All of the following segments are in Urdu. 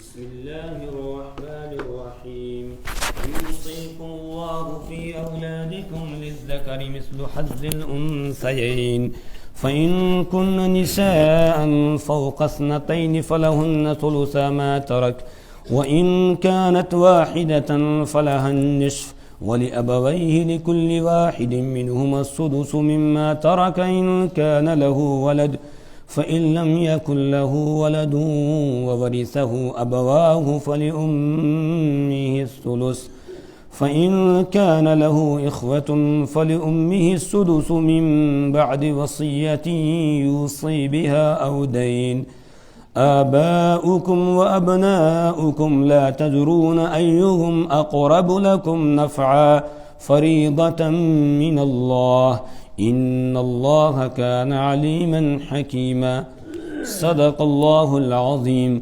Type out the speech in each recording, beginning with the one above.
بسم الله الرحمن الرحيم يوصيكم الله في أولادكم للذكر مثل حظ الأنثيين فإن كن نساء فوق اثنتين فلهن ثلث ما ترك وإن كانت واحدة فلها النصف ولأبويه لكل واحد منهما السدس مما ترك إن كان له ولد فإن لم يكن له ولد وورثه أبواه فلأمه الثلث فإن كان له إخوة فلأمه السدس من بعد وصية يوصي بها أو دين آباؤكم وأبناؤكم لا تدرون أيهم أقرب لكم نفعا فريضة من الله إن الله كان عليما حكيما صدق الله العظيم.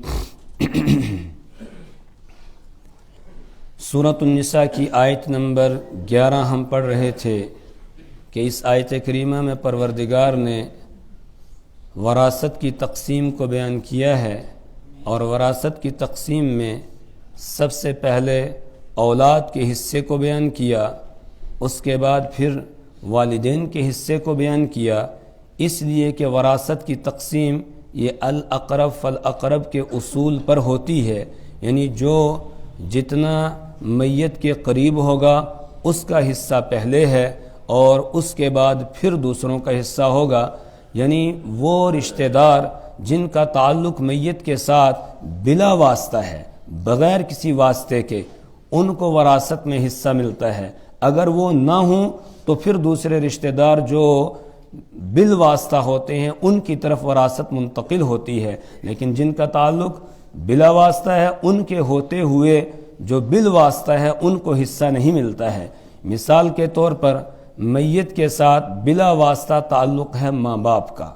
سورۃ النساء کی آیت نمبر 11 ہم پڑھ رہے تھے کہ اس آیت کریمہ میں پروردگار نے وراثت کی تقسیم کو بیان کیا ہے، اور وراثت کی تقسیم میں سب سے پہلے اولاد کے حصے کو بیان کیا، اس کے بعد پھر والدین کے حصے کو بیان کیا، اس لیے کہ وراثت کی تقسیم یہ الاقرب فالاقرب کے اصول پر ہوتی ہے، یعنی جو جتنا میت کے قریب ہوگا اس کا حصہ پہلے ہے اور اس کے بعد پھر دوسروں کا حصہ ہوگا، یعنی وہ رشتہ دار جن کا تعلق میت کے ساتھ بلا واسطہ ہے، بغیر کسی واسطے کے، ان کو وراثت میں حصہ ملتا ہے. اگر وہ نہ ہوں تو پھر دوسرے رشتہ دار جو بالواسطہ ہوتے ہیں ان کی طرف وراثت منتقل ہوتی ہے، لیکن جن کا تعلق بلا واسطہ ہے ان کے ہوتے ہوئے جو بالواسطہ ہے ان کو حصہ نہیں ملتا ہے. مثال کے طور پر میت کے ساتھ بلا واسطہ تعلق ہے ماں باپ کا،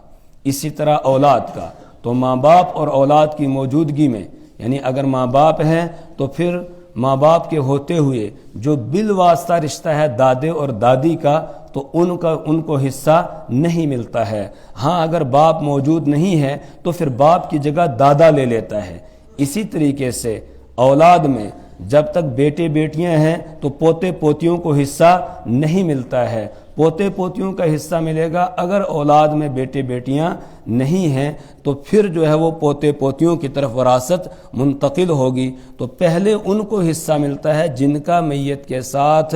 اسی طرح اولاد کا، تو ماں باپ اور اولاد کی موجودگی میں، یعنی اگر ماں باپ ہیں تو پھر ماں باپ کے ہوتے ہوئے جو بالواسطہ رشتہ ہے دادے اور دادی کا، تو ان کو حصہ نہیں ملتا ہے. ہاں اگر باپ موجود نہیں ہے تو پھر باپ کی جگہ دادا لے لیتا ہے. اسی طریقے سے اولاد میں جب تک بیٹے بیٹیاں ہیں تو پوتے پوتیوں کو حصہ نہیں ملتا ہے. پوتے پوتیوں کا حصہ ملے گا اگر اولاد میں بیٹے بیٹیاں نہیں ہیں، تو پھر جو ہے وہ پوتے پوتیوں کی طرف وراثت منتقل ہوگی. تو پہلے ان کو حصہ ملتا ہے جن کا میت کے ساتھ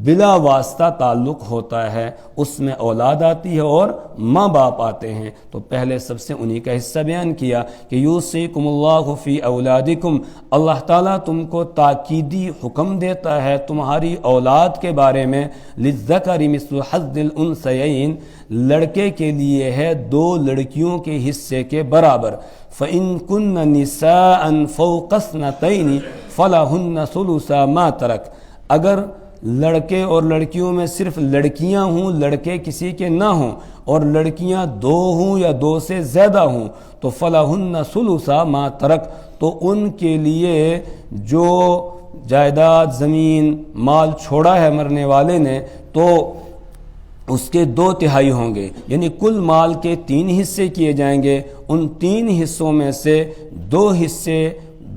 بلا واسطہ تعلق ہوتا ہے، اس میں اولاد آتی ہے اور ماں باپ آتے ہیں. تو پہلے سب سے انہی کا حصہ بیان کیا کہ یوصیکم اللہ فی اولادکم، اللہ تعالیٰ تم کو تاکیدی حکم دیتا ہے تمہاری اولاد کے بارے میں، للذکر مثل حظ الانثیین، لڑکے کے لیے ہے دو لڑکیوں کے حصے کے برابر. فَإِن كُنَّ نِسَاءً فَوْقَ اثْنَتَيْنِ فَلَهُنَّ ثُلُثَ مَا تَرَكَ، اگر لڑکے اور لڑکیوں میں صرف لڑکیاں ہوں، لڑکے کسی کے نہ ہوں، اور لڑکیاں دو ہوں یا دو سے زیادہ ہوں، تو فَلَهُنَّ ثُلُثَ مَا تَرَكَ، تو ان کے لیے جو جائیداد زمین مال چھوڑا ہے مرنے والے نے تو اس کے 2/3 ہوں گے، یعنی کل مال کے 3 حصے کیے جائیں گے. ان 3 حصوں میں سے 2 حصے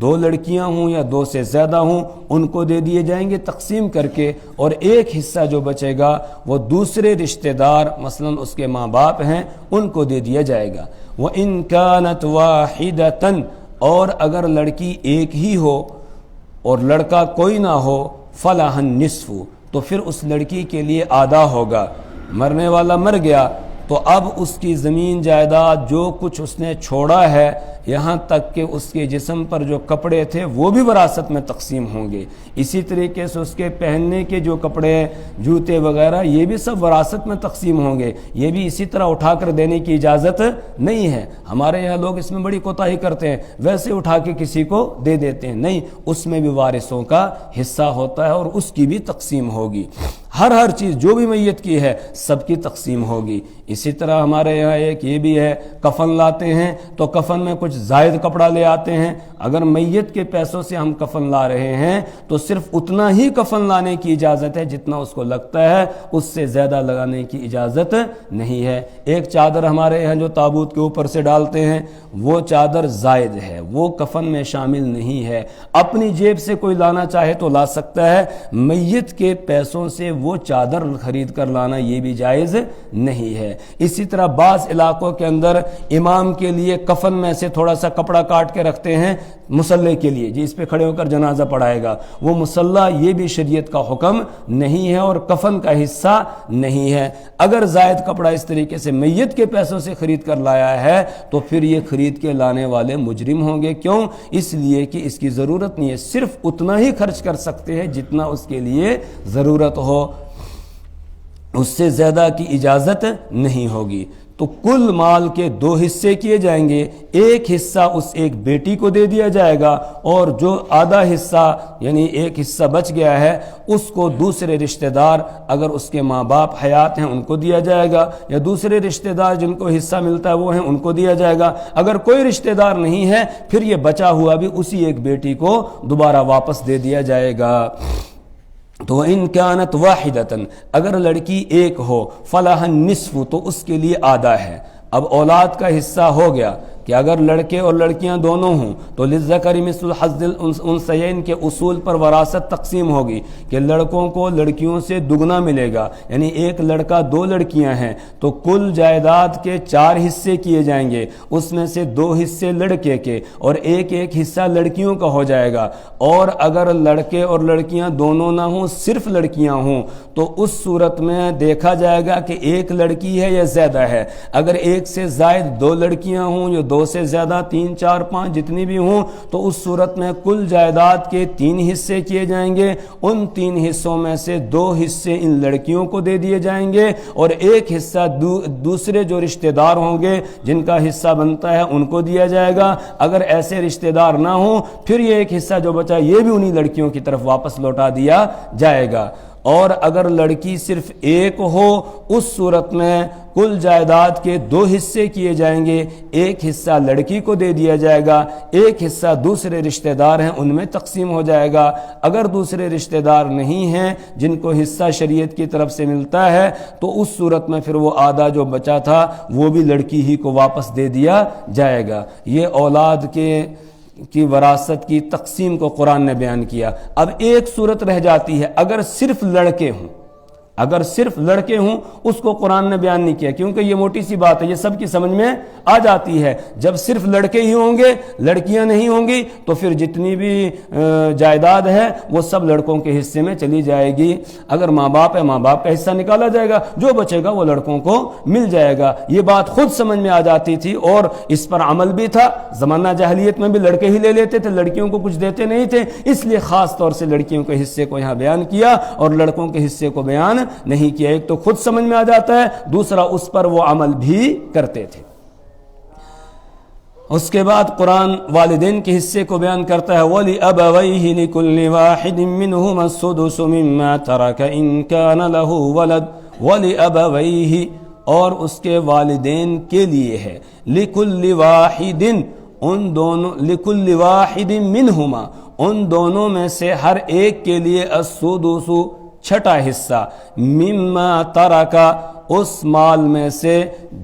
2 لڑکیاں ہوں یا 2 سے زیادہ ہوں ان کو دے دیے جائیں گے تقسیم کر کے، اور 1 حصہ جو بچے گا وہ دوسرے رشتہ دار مثلا اس کے ماں باپ ہیں ان کو دے دیا جائے گا. وَإِن كَانَتْ وَاحِدَةً، اور اگر لڑکی ایک ہی ہو اور لڑکا کوئی نہ ہو، فَلَهَا النِّصْفُ، تو پھر اس لڑکی کے لیے آدھا ہوگا. مرنے والا مر گیا تو اب اس کی زمین جائیداد جو کچھ اس نے چھوڑا ہے، یہاں تک کہ اس کے جسم پر جو کپڑے تھے وہ بھی وراثت میں تقسیم ہوں گے. اسی طریقے سے اس کے پہننے کے جو کپڑے جوتے وغیرہ یہ بھی سب وراثت میں تقسیم ہوں گے. یہ بھی اسی طرح اٹھا کر دینے کی اجازت نہیں ہے. ہمارے یہاں لوگ اس میں بڑی کوتاہی کرتے ہیں، ویسے اٹھا کے کسی کو دے دیتے ہیں. نہیں، اس میں بھی وارثوں کا حصہ ہوتا ہے اور اس کی بھی تقسیم ہوگی. ہر چیز جو بھی میت کی ہے سب کی تقسیم ہوگی۔ اسی طرح ہمارے یہاں ایک یہ بھی ہے، کفن لاتے ہیں تو کفن میں کچھ زائد کپڑا لے آتے ہیں۔ اگر میت کے پیسوں سے ہم کفن لا رہے ہیں تو صرف اتنا ہی کفن لانے کی اجازت ہے جتنا اس کو لگتا ہے، اس سے زیادہ لگانے کی اجازت نہیں ہے۔ ایک چادر ہمارے یہاں جو تابوت کے اوپر سے ڈالتے ہیں وہ چادر زائد ہے، وہ کفن میں شامل نہیں ہے۔ اپنی جیب سے کوئی لانا چاہے تو لا سکتا ہے، میت کے پیسوں سے وہ چادر خرید کر لانا یہ بھی جائز نہیں ہے۔ اسی طرح بعض علاقوں کے اندر امام کے لیے کفن میں سے تھوڑا سا کپڑا کاٹ کے رکھتے ہیں مصلی کے لیے، جس پہ کھڑے ہو کر جنازہ پڑھائے گا، وہ مصلی یہ بھی شریعت کا حکم نہیں ہے اور کفن کا حصہ نہیں ہے۔ اگر زائد کپڑا اس طریقے سے میت کے پیسوں سے خرید کر لایا ہے تو پھر یہ خرید کے لانے والے مجرم ہوں گے۔ کیوں؟ اس لیے کہ اس کی ضرورت نہیں ہے، صرف اتنا ہی خرچ کر سکتے ہیں جتنا اس کے لیے ضرورت ہو، اس سے زیادہ کی اجازت نہیں ہوگی۔ تو کل مال کے 2 حصے کیے جائیں گے، ایک حصہ اس ایک بیٹی کو دے دیا جائے گا اور جو آدھا حصہ یعنی ایک حصہ بچ گیا ہے اس کو دوسرے رشتہ دار، اگر اس کے ماں باپ حیات ہیں ان کو دیا جائے گا، یا دوسرے رشتہ دار جن کو حصہ ملتا ہے وہ ہیں ان کو دیا جائے گا۔ اگر کوئی رشتہ دار نہیں ہے پھر یہ بچا ہوا بھی اسی ایک بیٹی کو دوبارہ واپس دے دیا جائے گا۔ تو ان کانت واحدتن، اگر لڑکی ایک ہو، فلاح النصف، تو اس کے لیے آدھا ہے۔ اب اولاد کا حصہ ہو گیا کہ اگر لڑکے اور لڑکیاں دونوں ہوں تو للذکر مثل حظ الانثیین کے اصول پر وراثت تقسیم ہوگی کہ لڑکوں کو لڑکیوں سے دگنا ملے گا، یعنی ایک لڑکا 2 لڑکیاں ہیں تو کل جائیداد کے 4 حصے کیے جائیں گے، اس میں سے 2 حصے لڑکے کے اور ایک حصہ لڑکیوں کا ہو جائے گا۔ اور اگر لڑکے اور لڑکیاں دونوں نہ ہوں، صرف لڑکیاں ہوں، تو اس صورت میں دیکھا جائے گا کہ ایک لڑکی ہے یا زیادہ ہے۔ اگر ایک سے زائد 2 لڑکیاں ہوں یا 2 سے زیادہ 3 4 5 جتنی بھی ہوں تو اس صورت میں کل جائیداد کے 3 حصے کیے جائیں گے۔ ان 3 حصوں میں سے 2 حصے ان لڑکیوں کو دے دیے جائیں گے اور ایک حصہ دوسرے جو رشتہ دار ہوں گے جن کا حصہ بنتا ہے ان کو دیا جائے گا۔ اگر ایسے رشتہ دار نہ ہوں پھر یہ ایک حصہ جو بچا یہ بھی انہی لڑکیوں کی طرف واپس لوٹا دیا جائے گا۔ اور اگر لڑکی صرف ایک ہو اس صورت میں کل جائیداد کے 2 حصے کیے جائیں گے، ایک حصہ لڑکی کو دے دیا جائے گا، ایک حصہ دوسرے رشتہ دار ہیں ان میں تقسیم ہو جائے گا۔ اگر دوسرے رشتہ دار نہیں ہیں جن کو حصہ شریعت کی طرف سے ملتا ہے تو اس صورت میں پھر وہ آدھا جو بچا تھا وہ بھی لڑکی ہی کو واپس دے دیا جائے گا۔ یہ اولاد کی وراثت کی تقسیم کو قرآن نے بیان کیا۔ اب ایک صورت رہ جاتی ہے، اگر صرف لڑکے ہوں، اگر صرف لڑکے ہوں اس کو قرآن نے بیان نہیں کیا کیونکہ یہ موٹی سی بات ہے، یہ سب کی سمجھ میں آ جاتی ہے۔ جب صرف لڑکے ہی ہوں گے، لڑکیاں نہیں ہوں گی، تو پھر جتنی بھی جائیداد ہے وہ سب لڑکوں کے حصے میں چلی جائے گی۔ اگر ماں باپ ہے، ماں باپ کا حصہ نکالا جائے گا، جو بچے گا وہ لڑکوں کو مل جائے گا۔ یہ بات خود سمجھ میں آ جاتی تھی اور اس پر عمل بھی تھا۔ زمانہ جاہلیت میں بھی لڑکے ہی لے لیتے تھے، لڑکیوں کو کچھ دیتے نہیں تھے، اس لیے خاص طور سے لڑکیوں کے حصے کو یہاں بیان کیا اور لڑکوں کے حصے کو بیان نہیں کیا۔ ایک تو خود سمجھ میں آ جاتا ہے، دوسرا اس پر وہ عمل بھی کرتے تھے۔ اس کے بعد قرآن والدین کے حصے کو بیان کرتا ہے، وَلِأَبَوَيْهِ لِكُلِّ وَاحِدٍ مِّنْهُمَا السُّدُسُ مِمَّا تَرَكَ إِن كَانَ لَهُ وَلَدٌ وَلِأَبَوَيْهِ، اور اس کے والدین کے لیے ہے، لِكُلِّ وَاحِدٍ، ان دونوں، لِكُلِّ وَاحِدٍ مِّنْهُمَا، ان دونوں میں سے ہر ایک کے لیے السُّدُسُ، چھٹا حصہ، مما ترکا، اس مال میں سے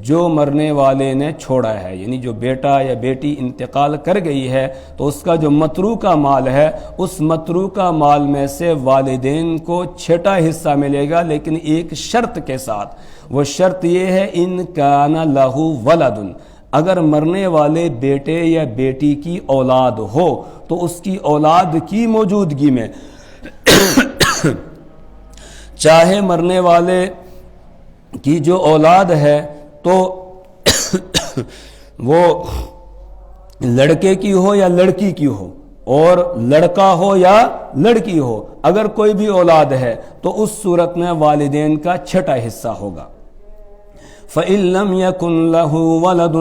جو مرنے والے نے چھوڑا ہے، یعنی جو بیٹا یا بیٹی انتقال کر گئی ہے تو اس کا جو متروکہ مال ہے اس متروکہ مال میں سے والدین کو چھٹا حصہ ملے گا، لیکن ایک شرط کے ساتھ۔ وہ شرط یہ ہے، ان کان لہ ولد، اگر مرنے والے بیٹے یا بیٹی کی اولاد ہو تو اس کی اولاد کی موجودگی میں چاہے مرنے والے کی جو اولاد ہے تو وہ لڑکے کی ہو یا لڑکی کی ہو، اور لڑکا ہو یا لڑکی ہو، اگر کوئی بھی اولاد ہے تو اس صورت میں والدین کا چھٹا حصہ ہوگا۔ فَإِن لَّمْ يَكُن لَّهُ وَلَدٌ،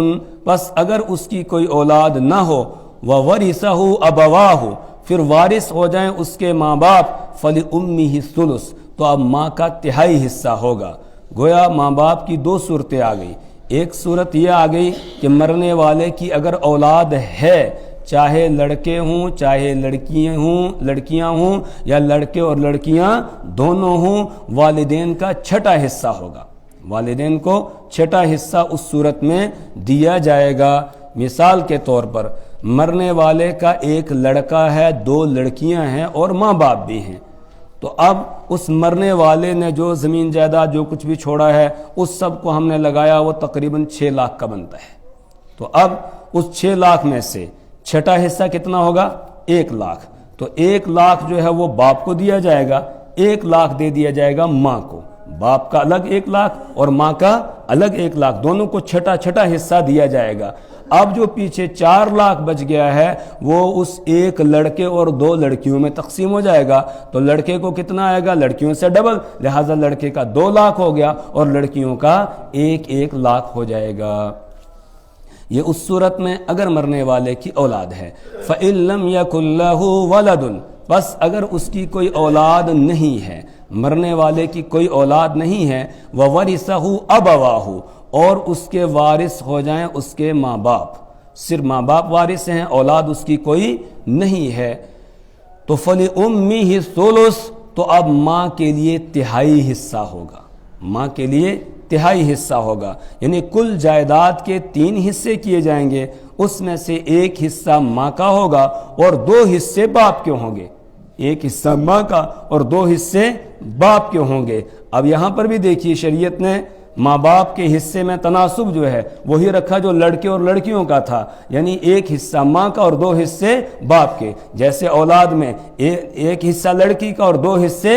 پس اگر اس کی کوئی اولاد نہ ہو، وَوَرِثَهُ أَبَوَاهُ، پھر وارث ہو جائیں اس کے ماں باپ، فَلِأُمِّهِ الثُّلُثُ، تو اب ماں کا تہائی حصہ ہوگا۔ گویا ماں باپ کی دو صورتیں آ گئی۔ ایک صورت یہ آ گئی کہ مرنے والے کی اگر اولاد ہے، چاہے لڑکے ہوں چاہے لڑکیاں ہوں یا لڑکے اور لڑکیاں دونوں ہوں، والدین کا چھٹا حصہ ہوگا۔ والدین کو چھٹا حصہ اس صورت میں دیا جائے گا۔ مثال کے طور پر مرنے والے کا ایک لڑکا ہے، دو لڑکیاں ہیں اور ماں باپ بھی ہیں، تو اب اس مرنے والے نے جو زمین جائیداد جو کچھ بھی چھوڑا ہے اس سب کو ہم نے لگایا، وہ تقریباً 6 لاکھ کا بنتا ہے۔ تو اب اس 6 لاکھ میں سے چھٹا حصہ کتنا ہوگا؟ 1 لاکھ۔ تو 1 لاکھ جو ہے وہ باپ کو دیا جائے گا، 1 لاکھ دے دیا جائے گا ماں کو۔ باپ کا الگ 1 لاکھ اور ماں کا الگ 1 لاکھ، دونوں کو چھٹا چھٹا حصہ دیا جائے گا۔ اب جو پیچھے 4 لاکھ بچ گیا ہے وہ اس ایک لڑکے اور 2 لڑکیوں میں تقسیم ہو جائے گا۔ تو لڑکے کو کتنا آئے گا؟ لڑکیوں سے ڈبل، لہٰذا لڑکے کا 2 لاکھ ہو گیا اور لڑکیوں کا 1 لاکھ ہو جائے گا۔ یہ اس صورت میں اگر مرنے والے کی اولاد ہے۔ فَإِن لَّمْ يَكُن لَّهُ وَلَدٌ، بس اگر اس کی کوئی اولاد نہیں ہے، مرنے والے کی کوئی اولاد نہیں ہے، وَوَرِثَهُ أَبَوَاهُ، اور اس کے وارث ہو جائیں اس کے ماں باپ، صرف ماں باپ وارث ہیں، اولاد اس کی کوئی نہیں ہے، تو فَلِأُمِّهِ الثُّلُثُ، تو اب ماں کے لیے تہائی حصہ ہوگا۔ ماں کے لیے تہائی حصہ ہوگا، یعنی کل جائیداد کے 3 حصے کیے جائیں گے، اس میں سے 1 حصہ ماں کا ہوگا اور 2 حصے باپ کے ہوں گے۔ 1 حصہ ماں کا اور 2 حصے باپ کے ہوں گے۔ اب یہاں پر بھی دیکھیے شریعت نے ماں باپ کے حصے میں تناسب جو ہے وہی رکھا جو لڑکے اور لڑکیوں کا تھا، یعنی 1 حصہ ماں کا اور 2 حصے باپ کے۔ جیسے اولاد میں 1 حصہ لڑکی کا اور 2 حصے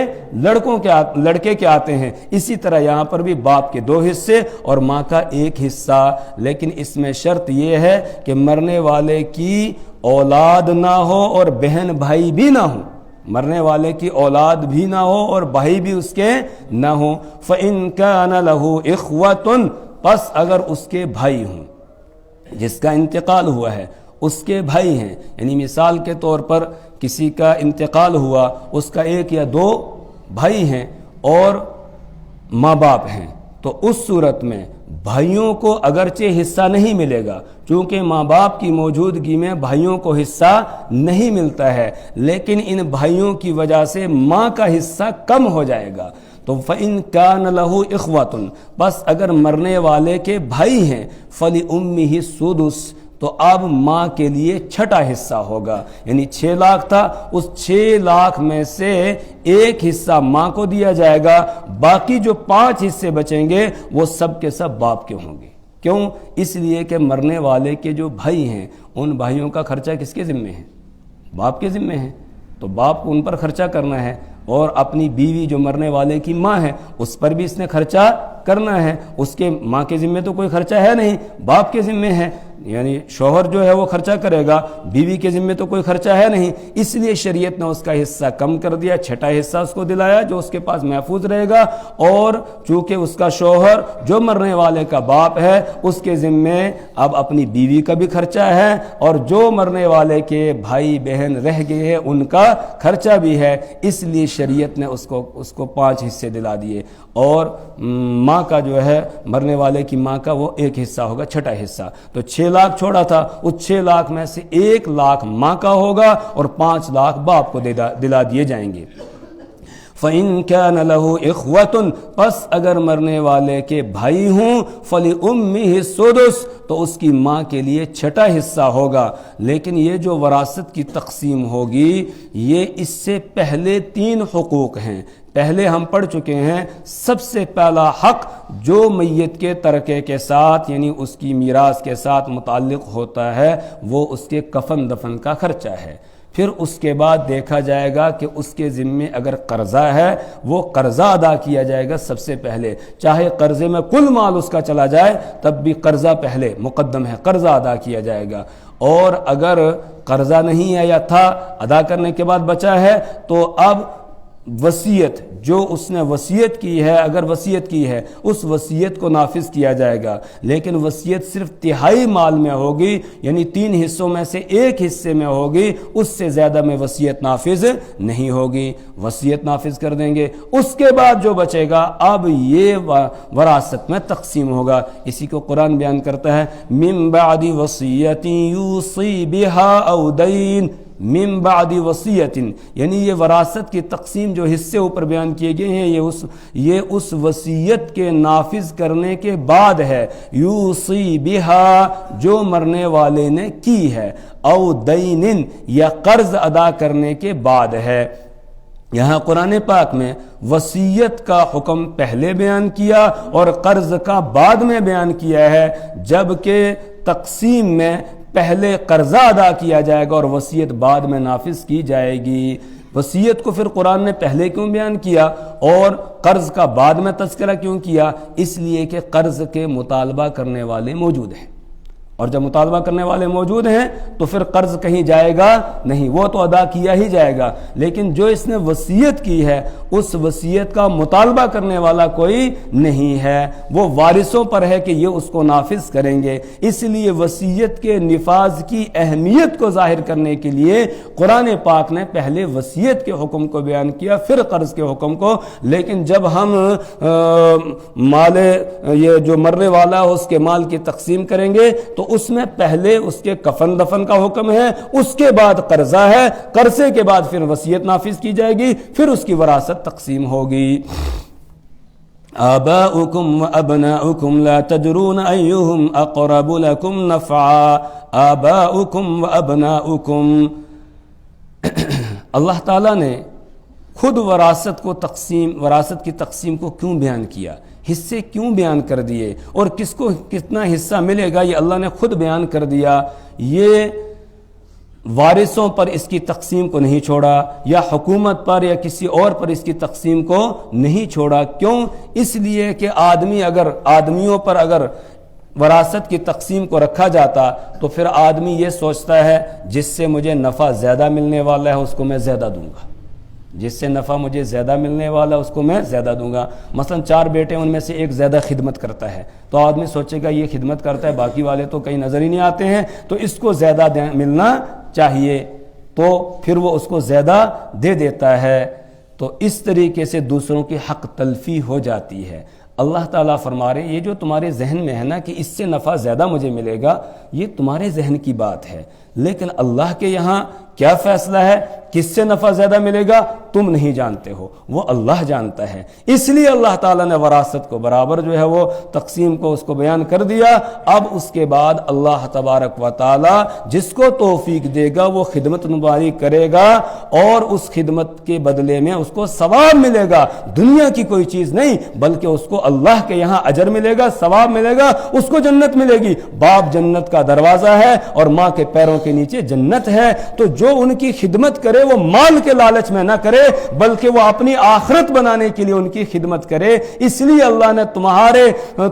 لڑکے کے آتے ہیں، اسی طرح یہاں پر بھی باپ کے 2 حصے اور ماں کا 1 حصہ، لیکن اس میں شرط یہ ہے کہ مرنے والے کی اولاد نہ ہو اور بہن بھائی بھی نہ ہوں، مرنے والے کی اولاد بھی نہ ہو اور بھائی بھی اس کے نہ ہوں۔ فَإِن كَانَ لَهُ إِخْوَةٌ، پس اگر اس کے بھائی ہوں، جس کا انتقال ہوا ہے اس کے بھائی ہیں، یعنی مثال کے طور پر کسی کا انتقال ہوا، اس کا 1 یا 2 بھائی ہیں اور ماں باپ ہیں، تو اس صورت میں بھائیوں کو اگرچہ حصہ نہیں ملے گا، چونکہ ماں باپ کی موجودگی میں بھائیوں کو حصہ نہیں ملتا ہے، لیکن ان بھائیوں کی وجہ سے ماں کا حصہ کم ہو جائے گا۔ تو فَإِن كَانَ لَهُ إِخْوَةٌ، بس اگر مرنے والے کے بھائی ہیں، فَلِأُمِّهِ السُّدُسُ، تو اب ماں کے لیے چھٹا حصہ ہوگا، یعنی 6 لاکھ تھا، اس 6 لاکھ میں سے 1 حصہ ماں کو دیا جائے گا، باقی جو 5 حصے بچیں گے وہ سب کے سب باپ کے ہوں گے۔ کیوں؟ اس لیے کہ مرنے والے کے جو بھائی ہیں ان بھائیوں کا خرچہ کس کے ذمے ہے؟ باپ کے ذمے ہے، تو باپ کو ان پر خرچہ کرنا ہے، اور اپنی بیوی جو مرنے والے کی ماں ہے اس پر بھی اس نے خرچہ کرنا ہے۔ اس کے ماں کے ذمے تو کوئی خرچہ ہے نہیں، باپ کے ذمے ہے، یعنی شوہر جو ہے وہ خرچہ کرے گا، بیوی کے ذمے تو کوئی خرچہ ہے نہیں، اس لیے شریعت نے اس کا حصہ کم کر دیا، چھٹا حصہ اس کو دلایا جو اس کے پاس محفوظ رہے گا، اور چونکہ اس کا شوہر جو مرنے والے کا باپ ہے اس کے ذمے اب اپنی بیوی کا بھی خرچہ ہے، اور جو مرنے والے کے بھائی بہن رہ گئے ہیں ان کا خرچہ بھی ہے، اس لیے شریعت نے اس کو 5 حصے دلا دیے، اور ماں کا جو ہے مرنے والے کی ماں کا وہ 1 حصہ ہوگا، چھٹا حصہ۔ تو 6 لاکھ چھوڑا تھا، اس 6 لاکھ میں سے 1 لاکھ ماں کا ہوگا اور 5 لاکھ باپ کو دلا دیے جائیں گے۔ فَإِن كَانَ لَهُ إِخْوَةٌ، پس اگر مرنے والے کے بھائی ہوں، فَلِأُمِّهِ السُّدُسُ، تو اس کی ماں کے لیے چھٹا حصہ ہوگا۔ لیکن یہ جو وراثت کی تقسیم ہوگی یہ اس سے پہلے 3 حقوق ہیں، پہلے ہم پڑھ چکے ہیں۔ سب سے پہلا حق جو میت کے ترکے کے ساتھ یعنی اس کی میراث کے ساتھ متعلق ہوتا ہے وہ اس کے کفن دفن کا خرچہ ہے۔ پھر اس کے بعد دیکھا جائے گا کہ اس کے ذمے اگر قرضہ ہے وہ قرضہ ادا کیا جائے گا سب سے پہلے، چاہے قرضے میں کل مال اس کا چلا جائے تب بھی قرضہ پہلے مقدم ہے، قرضہ ادا کیا جائے گا۔ اور اگر قرضہ نہیں ہے یا تھا ادا کرنے کے بعد بچا ہے تو اب وصیت جو اس نے وصیت کی ہے، اگر وصیت کی ہے اس وصیت کو نافذ کیا جائے گا، لیکن وصیت صرف تہائی مال میں ہوگی، یعنی 3 حصوں میں سے 1 حصے میں ہوگی، اس سے زیادہ میں وصیت نافذ نہیں ہوگی۔ وصیت نافذ کر دیں گے، اس کے بعد جو بچے گا اب یہ وراثت میں تقسیم ہوگا۔ اسی کو قرآن بیان کرتا ہے من بعد وصیت یوصی بہا او دین، من بعد وصیت، یعنی یہ وراثت کی تقسیم جو حصے اوپر بیان کیے گئے ہیں یہ اس وصیت کے نافذ کرنے کے بعد ہے، یوصی بہا جو مرنے والے نے کی ہے، او دین یا قرض ادا کرنے کے بعد ہے۔ یہاں قرآن پاک میں وصیت کا حکم پہلے بیان کیا اور قرض کا بعد میں بیان کیا ہے، جبکہ تقسیم میں پہلے قرضہ ادا کیا جائے گا اور وصیت بعد میں نافذ کی جائے گی۔ وصیت کو پھر قرآن نے پہلے کیوں بیان کیا اور قرض کا بعد میں تذکرہ کیوں کیا؟ اس لیے کہ قرض کے مطالبہ کرنے والے موجود ہیں، اور جب مطالبہ کرنے والے موجود ہیں تو پھر قرض کہیں جائے گا نہیں، وہ تو ادا کیا ہی جائے گا، لیکن جو اس نے وصیت کی ہے اس وصیت کا مطالبہ کرنے والا کوئی نہیں ہے، وہ وارثوں پر ہے کہ یہ اس کو نافذ کریں گے۔ اس لیے وصیت کے نفاذ کی اہمیت کو ظاہر کرنے کے لیے قرآن پاک نے پہلے وصیت کے حکم کو بیان کیا پھر قرض کے حکم کو۔ لیکن جب ہم مال یہ جو مرنے والا ہے اس کے مال کی تقسیم کریں گے تو اس میں پہلے اس کے کفن دفن کا حکم ہے، اس کے بعد قرضہ ہے، قرضے کے بعد پھر وصیت نافذ کی جائے گی، پھر اس کی وراثت تقسیم ہوگی۔ آباؤکم و ابناؤکم لا تدرون ایہم اقرب لکم نفعا، آباؤکم و ابناؤکم۔ اللہ تعالیٰ نے خود وراثت کی تقسیم کو کیوں بیان کیا، حصے کیوں بیان کر دیے اور کس کو کتنا حصہ ملے گا، یہ اللہ نے خود بیان کر دیا۔ یہ وارثوں پر اس کی تقسیم کو نہیں چھوڑا، یا حکومت پر یا کسی اور پر اس کی تقسیم کو نہیں چھوڑا۔ کیوں؟ اس لیے کہ آدمیوں پر اگر وراثت کی تقسیم کو رکھا جاتا تو پھر آدمی یہ سوچتا ہے جس سے مجھے نفع زیادہ ملنے والا ہے اس کو میں زیادہ دوں گا، جس سے نفع مجھے زیادہ ملنے والا اس کو میں زیادہ دوں گا۔ مثلا 4 بیٹے ان میں سے ایک زیادہ خدمت کرتا ہے تو آدمی سوچے گا یہ خدمت کرتا ہے، باقی والے تو کہیں نظر ہی نہیں آتے ہیں، تو اس کو زیادہ ملنا چاہیے، تو پھر وہ اس کو زیادہ دے دیتا ہے۔ تو اس طریقے سے دوسروں کی حق تلفی ہو جاتی ہے۔ اللہ تعالیٰ فرما رہے ہیں یہ جو تمہارے ذہن میں ہے نا کہ اس سے نفع زیادہ مجھے ملے گا، یہ تمہارے ذہن کی بات ہے، لیکن اللہ کے یہاں کیا فیصلہ ہے، کس سے نفع زیادہ ملے گا تم نہیں جانتے ہو، وہ اللہ جانتا ہے۔ اس لیے اللہ تعالیٰ نے وراثت کو برابر جو ہے وہ تقسیم کو اس کو بیان کر دیا۔ اب اس کے بعد اللہ تبارک و تعالی جس کو توفیق دے گا وہ خدمت نباری کرے گا اور اس خدمت کے بدلے میں اس کو ثواب ملے گا، دنیا کی کوئی چیز نہیں بلکہ اس کو اللہ کے یہاں اجر ملے گا، ثواب ملے گا، اس کو جنت ملے گی۔ باپ جنت کا دروازہ ہے اور ماں کے پیروں کے نیچے جنت ہے، تو جو ان کی خدمت کرے وہ مال کے لالچ میں نہ کرے بلکہ وہ اپنی آخرت بنانے کے لیے ان کی خدمت کرے۔ اس لیے اللہ نے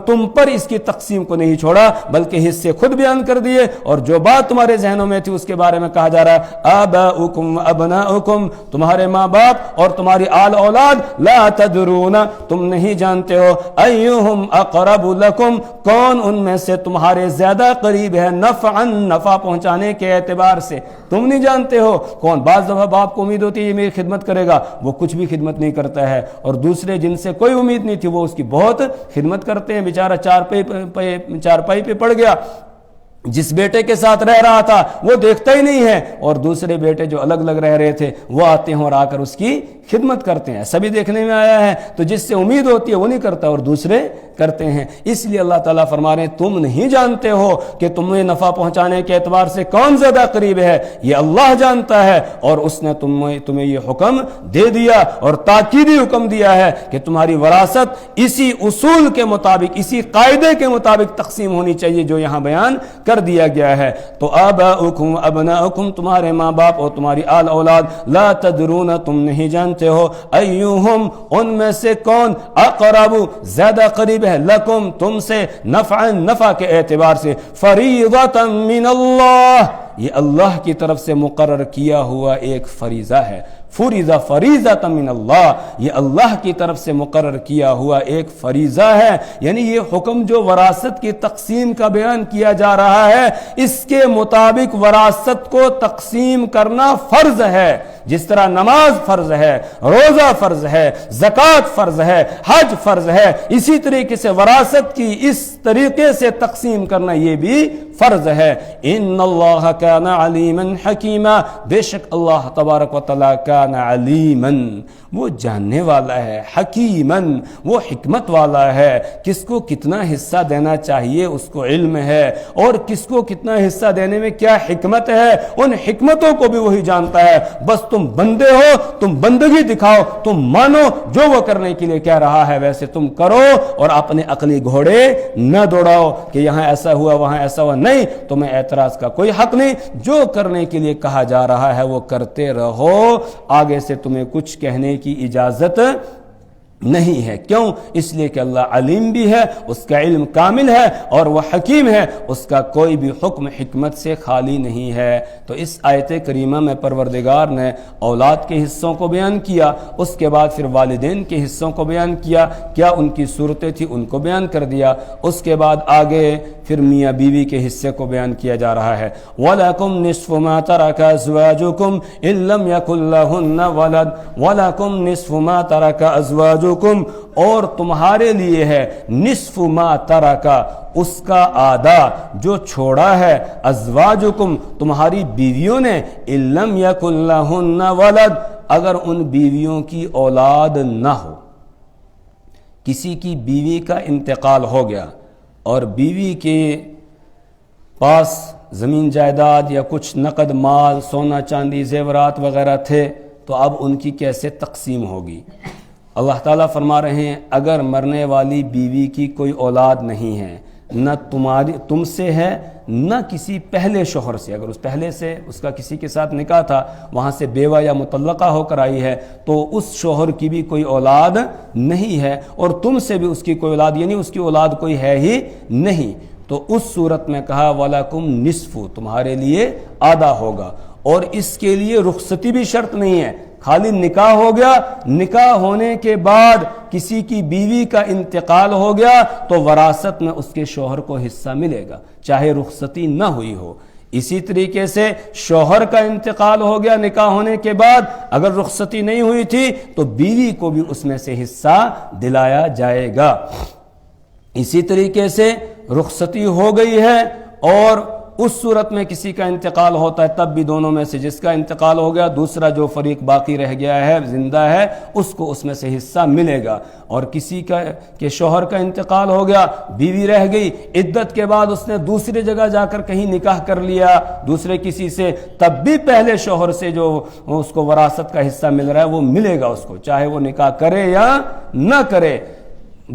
تم پر اس کی تقسیم کو نہیں چھوڑا بلکہ حصے خود بیان کر دیے، اور جو بات تمہارے ذہنوں میں تھی اس کے بارے میں کہا جا رہا ہے آباؤکم ابناؤکم، تمہارے ماں باپ اور تمہاری آل اولاد، لا تدرون، تم نہیں جانتے ہو، ایہم اقرب لکم، کون ان میں سے تمہارے زیادہ قریب ہے، نفعا، نفع پہنچانے کے اعتبار سے تم نہیں جانتے ہو کون۔ بعض دفعہ باپ کو امید ہوتی ہے یہ میری خدمت کرے گا، وہ کچھ بھی خدمت نہیں کرتا ہے، اور دوسرے جن سے کوئی امید نہیں تھی وہ اس کی بہت خدمت کرتے ہیں، بیچارہ چارپائی پہ پڑ گیا، جس بیٹے کے ساتھ رہ رہا تھا وہ دیکھتا ہی نہیں ہے، اور دوسرے بیٹے جو الگ الگ رہ رہے تھے وہ آتے ہیں اور آ کر اس کی خدمت کرتے ہیں۔ سبھی دیکھنے میں آیا ہے، تو جس سے امید ہوتی ہے وہ نہیں کرتا اور دوسرے کرتے ہیں۔ اس لیے اللہ تعالیٰ فرما رہے ہیں تم نہیں جانتے ہو کہ تمہیں نفع پہنچانے کے اعتبار سے کون زیادہ قریب ہے، یہ اللہ جانتا ہے، اور اس نے تمہیں یہ حکم دے دیا اور تاکیدی حکم دیا ہے کہ تمہاری وراثت اسی اصول کے مطابق، اسی قاعدے کے مطابق تقسیم ہونی چاہیے جو یہاں بیان کر دیا گیا ہے۔ تو آباؤکم ابناؤکم، تمہارے ماں باپ اور تمہاری آل اولاد، لا تدرون، تم نہیں جانتے ہو، ایہم، ان میں سے کون، اقرب، زیادہ قریب ہے، لکم، تم سے، نفعا، نفع کے اعتبار سے، فریضۃ من اللہ، یہ اللہ کی طرف سے مقرر کیا ہوا ایک فریضہ ہے. فرض فریضۃ من اللہ، یہ اللہ کی طرف سے مقرر کیا ہوا ایک فریضہ ہے. یعنی یہ حکم جو وراثت کی تقسیم کا بیان کیا جا رہا ہے، اس کے مطابق وراثت کو تقسیم کرنا فرض ہے. جس طرح نماز فرض ہے، روزہ فرض ہے، زکوٰۃ فرض ہے، حج فرض ہے، اسی طریقے سے وراثت کی اس طریقے سے تقسیم کرنا یہ بھی فرض ہے. ان اللہ کان علیما حکیما، بے شک اللہ تبارک و تعالیٰ کان علیما، وہ جاننے والا ہے، حکیما، وہ حکمت والا ہے. کس کو کتنا حصہ دینا چاہیے اس کو علم ہے، اور کس کو کتنا حصہ دینے میں کیا حکمت ہے ان حکمتوں کو بھی وہی جانتا ہے. بس تم بندے ہو، تم بندگی دکھاؤ، تم مانو جو وہ کرنے کے لیے کہہ رہا ہے ویسے تم کرو، اور اپنے عقلی گھوڑے نہ دوڑاؤ کہ یہاں ایسا ہوا وہاں ایسا ہوا. نہیں، تمہیں اعتراض کا کوئی حق نہیں. جو کرنے کے لیے کہا جا رہا ہے وہ کرتے رہو، آگے سے تمہیں کچھ کہنے کی اجازت نہیں ہے. کیوں؟ اس لیے کہ اللہ علیم بھی ہے، اس کا علم کامل ہے، اور وہ حکیم ہے، اس کا کوئی بھی حکم حکمت سے خالی نہیں ہے. تو اس آیت کریمہ میں پروردگار نے اولاد کے حصوں کو بیان کیا، اس کے بعد پھر والدین کے حصوں کو بیان کیا، کیا ان کی صورتیں تھی ان کو بیان کر دیا. اس کے بعد آگے پھر میاں بیوی کے حصے کو بیان کیا جا رہا ہے. وَلَكُمْ نِصْفُ مَا تَرَكَ أَزْوَاجُكُمْ إِن لَّمْ يَكُن لَّهُنَّ وَلَدٌ وَلَكُمْ نِصْفُ مَا تَرَكَ أَزْوَاجُكُمْ، اور تمہارے لیے ہے نصف ما ترکا، اس کا آدھا جو چھوڑا ہے، ازواجکم تمہاری بیویوں نے، ان لم یکن لہن ولد اگر ان بیویوں کی اولاد نہ ہو. کسی کی بیوی کا انتقال ہو گیا اور بیوی کے پاس زمین جائیداد یا کچھ نقد مال، سونا چاندی، زیورات وغیرہ تھے، تو اب ان کی کیسے تقسیم ہوگی؟ اللہ تعالیٰ فرما رہے ہیں اگر مرنے والی بیوی کی کوئی اولاد نہیں ہے، نہ تم سے ہے نہ کسی پہلے شوہر سے، اگر اس پہلے سے اس کا کسی کے ساتھ نکاح تھا، وہاں سے بیوہ یا مطلقہ ہو کر آئی ہے، تو اس شوہر کی بھی کوئی اولاد نہیں ہے، اور تم سے بھی اس کی کوئی اولاد، یعنی اس کی اولاد کوئی ہے ہی نہیں، تو اس صورت میں کہا وَلَكُمْ نِصْفُ تمہارے لیے آدھا ہوگا. اور اس کے لیے رخصتی بھی شرط نہیں ہے، خالی نکاح ہو گیا، نکاح ہونے کے بعد کسی کی بیوی کا انتقال ہو گیا تو وراثت میں اس کے شوہر کو حصہ ملے گا، چاہے رخصتی نہ ہوئی ہو. اسی طریقے سے شوہر کا انتقال ہو گیا نکاح ہونے کے بعد، اگر رخصتی نہیں ہوئی تھی تو بیوی کو بھی اس میں سے حصہ دلایا جائے گا. اسی طریقے سے رخصتی ہو گئی ہے اور اس صورت میں کسی کا انتقال ہوتا ہے، تب بھی دونوں میں سے جس کا انتقال ہو گیا، دوسرا جو فریق باقی رہ گیا ہے زندہ ہے، اس کو اس میں سے حصہ ملے گا. اور کسی کا کہ شوہر کا انتقال ہو گیا، بیوی رہ گئی، عدت کے بعد اس نے دوسری جگہ جا کر کہیں نکاح کر لیا دوسرے کسی سے، تب بھی پہلے شوہر سے جو اس کو وراثت کا حصہ مل رہا ہے وہ ملے گا اس کو، چاہے وہ نکاح کرے یا نہ کرے،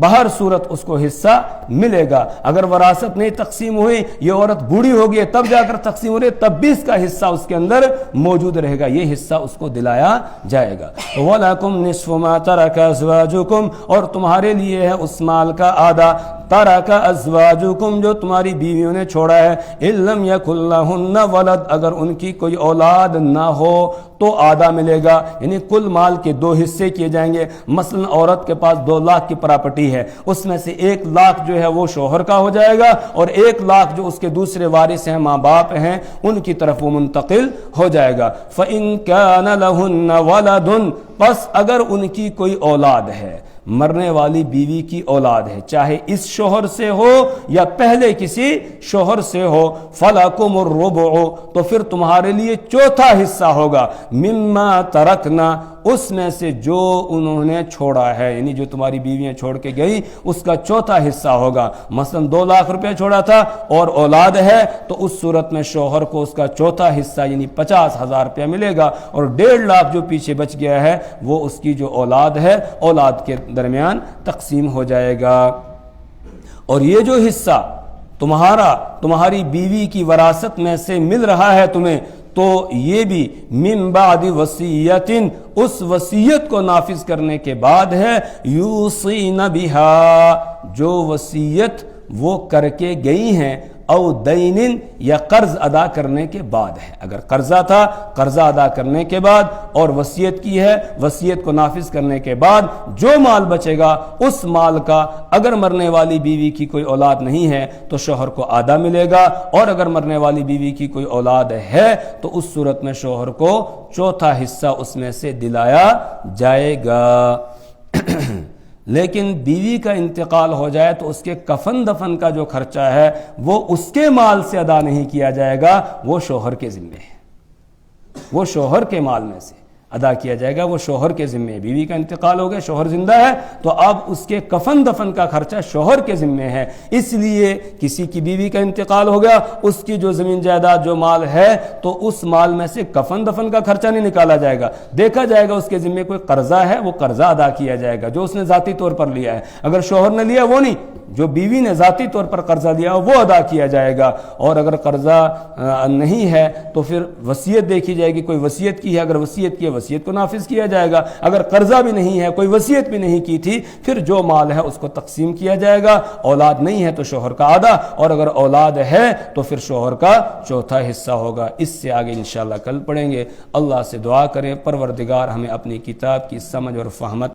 بہر صورت اس کو حصہ ملے گا. اگر وراثت نہیں تقسیم ہوئی، یہ عورت بوڑھی ہوگی تب جا کر تقسیم ہو رہی، تب بھی اس کا حصہ اس کے اندر موجود رہے گا، یہ حصہ اس کو دلایا جائے گا. وَلَكُمْ نِصْفُ مَا تَرَكَ أَزْوَاجُكُمْ اور تمہارے لیے ہے اس مال کا آدھا، تَرَكَ أَزْوَاجُكُمْ جو تمہاری بیویوں نے چھوڑا ہے، إِن لَّمْ يَكُن لَّهُنَّ وَلَدٌ اگر ان کی کوئی اولاد نہ ہو تو آدھا ملے گا. یعنی کل مال کے دو حصے کیے جائیں گے. مثلا عورت کے پاس 2 لاکھ کی پراپرٹی ہے، اس میں سے 1 لاکھ جو ہے وہ شوہر کا ہو جائے گا، اور 1 لاکھ جو اس کے دوسرے وارث ہیں، ماں باپ ہیں، ان کی طرف وہ منتقل ہو جائے گا. فَإِن كَانَ لَهُنَّ وَلَدٌ پس اگر ان کی کوئی اولاد ہے، مرنے والی بیوی کی اولاد ہے، چاہے اس شوہر سے ہو یا پہلے کسی شوہر سے ہو، فَلَكُمُ الرُّبُعُ تو پھر تمہارے لیے چوتھا حصہ ہوگا، مِمَّا تَرَكْنَا اس میں سے جو انہوں نے چھوڑا ہے، یعنی جو تمہاری بیویاں چھوڑ کے گئی اس کا چوتھا حصہ ہوگا. مثلا 2 لاکھ روپے چھوڑا تھا اور اولاد ہے تو اس صورت میں شوہر کو اس کا چوتھا حصہ یعنی 50,000 روپیہ ملے گا، اور 1.5 لاکھ جو پیچھے بچ گیا ہے وہ اس کی جو اولاد ہے اولاد کے درمیان تقسیم ہو جائے گا. اور یہ جو حصہ تمہاری بیوی کی وراثت میں سے مل رہا ہے تمہیں، تو یہ بھی من بعد وصیت اس وصیت کو نافذ کرنے کے بعد ہے، یوصین بہا جو وصیت وہ کر کے گئی ہیں او دین یا قرض ادا کرنے کے بعد ہے۔ اگر قرضہ تھا، قرضہ ادا کرنے کے بعد اور وصیت کی ہے، وصیت کو نافذ کرنے کے بعد جو مال بچے گا اس مال کا اگر مرنے والی بیوی کی کوئی اولاد نہیں ہے تو شوہر کو آدھا ملے گا، اور اگر مرنے والی بیوی کی کوئی اولاد ہے تو اس صورت میں شوہر کو چوتھا حصہ اس میں سے دلایا جائے گا۔ لیکن بیوی کا انتقال ہو جائے تو اس کے کفن دفن کا جو خرچہ ہے وہ اس کے مال سے ادا نہیں کیا جائے گا، وہ شوہر کے ذمے ہے، وہ شوہر کے مال میں سے ادا کیا جائے گا، وہ شوہر کے ذمے ہے۔ بیوی کا انتقال ہو گیا، شوہر زندہ ہے تو اب اس کے کفن دفن کا خرچہ شوہر کے ذمے ہے۔ اس لیے کسی کی بیوی کا انتقال ہو گیا، اس کی جو زمین جائیداد جو مال ہے تو اس مال میں سے کفن دفن کا خرچہ نہیں نکالا جائے گا، دیکھا جائے گا اس کے ذمے کوئی قرضہ ہے، وہ قرضہ ادا کیا جائے گا جو اس نے ذاتی طور پر لیا ہے۔ اگر شوہر نے لیا وہ نہیں، جو بیوی نے ذاتی طور پر قرضہ لیا وہ ادا کیا جائے گا۔ اور اگر قرضہ نہیں ہے تو پھر وصیت دیکھی جائے گی، کوئی وصیت کی ہے، اگر وصیت کی ہے وصیت کو نافذ کیا جائے گا۔ اگر قرضہ بھی نہیں ہے، کوئی وصیت بھی نہیں کی تھی، پھر جو مال ہے اس کو تقسیم کیا جائے گا۔ اولاد نہیں ہے تو شوہر کا آدھا، اور اگر اولاد ہے تو پھر شوہر کا چوتھا حصہ ہوگا۔ اس سے آگے انشاءاللہ کل پڑھیں گے۔ اللہ سے دعا کریں پروردگار ہمیں اپنی کتاب کی سمجھ اور فہمت